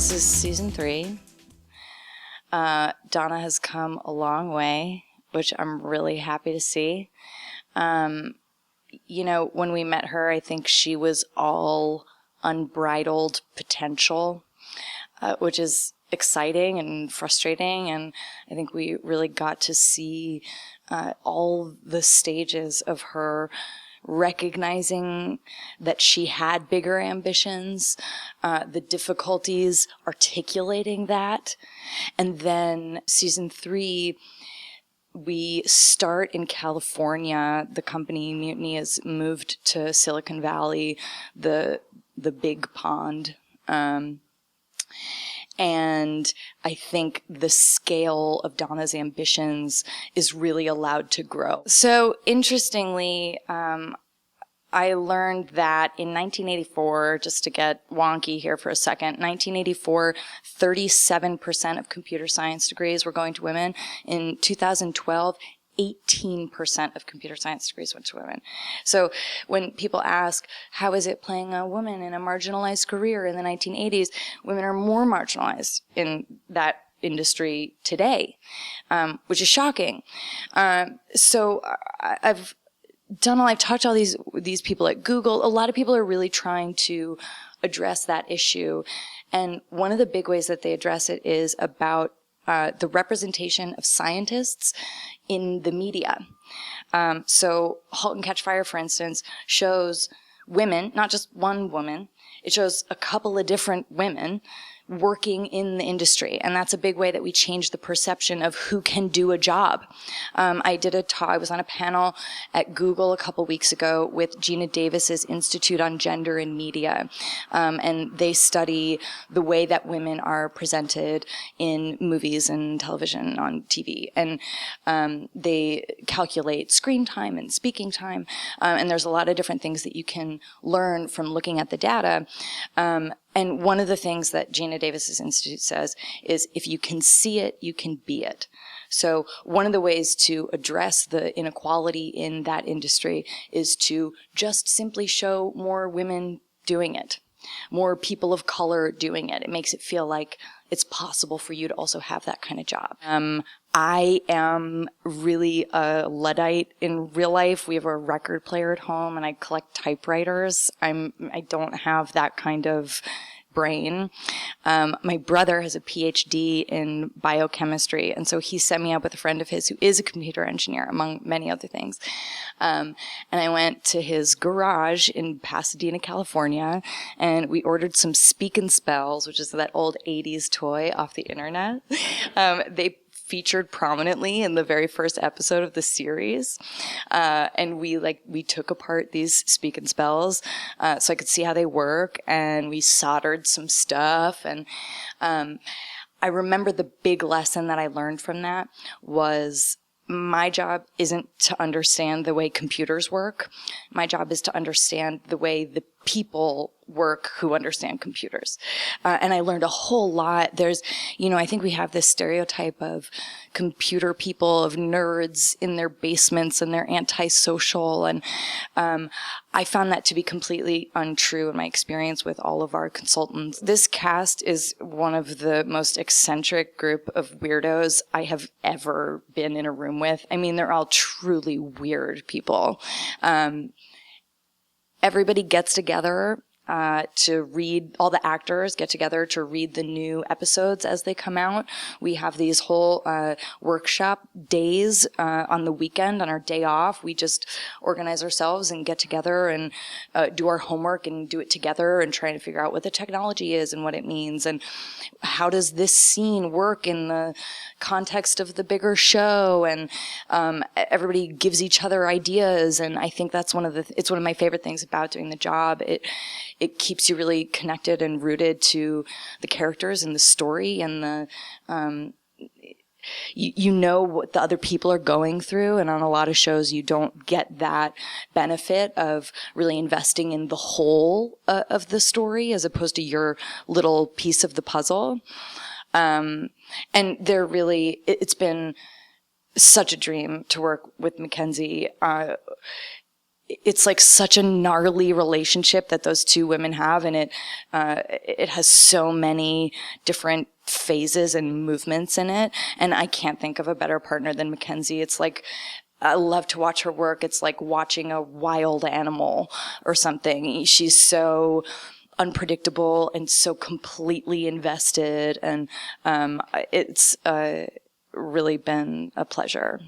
This is season 3. Donna has come a long way, which I'm really happy to see. When we met her, I think she was all unbridled potential, which is exciting and frustrating. And I think we really got to see all the stages of her recognizing that she had bigger ambitions, the difficulties articulating that. And then season 3, we start in California. The company Mutiny has moved to Silicon Valley, the big pond. And I think the scale of Donna's ambitions is really allowed to grow. So interestingly, I learned that in 1984, just to get wonky here for a second, 1984, 37% of computer science degrees were going to women. In 2012, 18% of computer science degrees went to women. So when people ask, how is it playing a woman in a marginalized career in the 1980s, women are more marginalized in that industry today, which is shocking. So I've talked to all these people at Google. A lot of people are really trying to address that issue. And one of the big ways that they address it is about the representation of scientists in the media. So Halt and Catch Fire, for instance, shows women, not just one woman, it shows a couple of different women working in the industry. And that's a big way that we change the perception of who can do a job. I was on a panel at Google a couple weeks ago with Gina Davis's Institute on Gender in Media. And they study the way that women are presented in movies and television on TV. And they calculate screen time and speaking time. And there's a lot of different things that you can learn from looking at the data. And one of the things that Gina Davis's Institute says is if you can see it, you can be it. So one of the ways to address the inequality in that industry is to just simply show more women doing it, more people of color doing it. It makes it feel like it's possible for you to also have that kind of job. I am really a Luddite in real life. We have a record player at home and I collect typewriters. I don't have that kind of brain. My brother has a PhD in biochemistry, and so he set me up with a friend of his who is a computer engineer, among many other things. And I went to his garage in Pasadena, California, and we ordered some Speak and Spells, which is that old 80s toy off the internet. They featured prominently in the very first episode of the series. And we took apart these Speak and Spells, so I could see how they work, and we soldered some stuff. And, I remember the big lesson that I learned from that was my job isn't to understand the way computers work. My job is to understand the way the people work who understand computers. And I learned a whole lot. There's, I think we have this stereotype of computer people, of nerds in their basements, and they're antisocial. And I found that to be completely untrue in my experience with all of our consultants. This cast is one of the most eccentric group of weirdos I have ever been in a room with. I mean, they're all truly weird people. Everybody gets together to read, all the actors get together to read the new episodes as they come out. We have these whole workshop days on the weekend, on our day off. We just organize ourselves and get together and do our homework and do it together and try to figure out what the technology is and what it means and how does this scene work in the context of the bigger show. And everybody gives each other ideas, and I think that's it's one of my favorite things about doing the job. It keeps you really connected and rooted to the characters and the story and the, you know what the other people are going through. And on a lot of shows, you don't get that benefit of really investing in the whole of the story as opposed to your little piece of the puzzle. And it's been such a dream to work with Mackenzie. it's like such a gnarly relationship that those two women have, and it has so many different phases and movements in it. And I can't think of a better partner than Mackenzie. It's like, I love to watch her work. It's like watching a wild animal or something. She's so unpredictable and so completely invested, and it's really been a pleasure.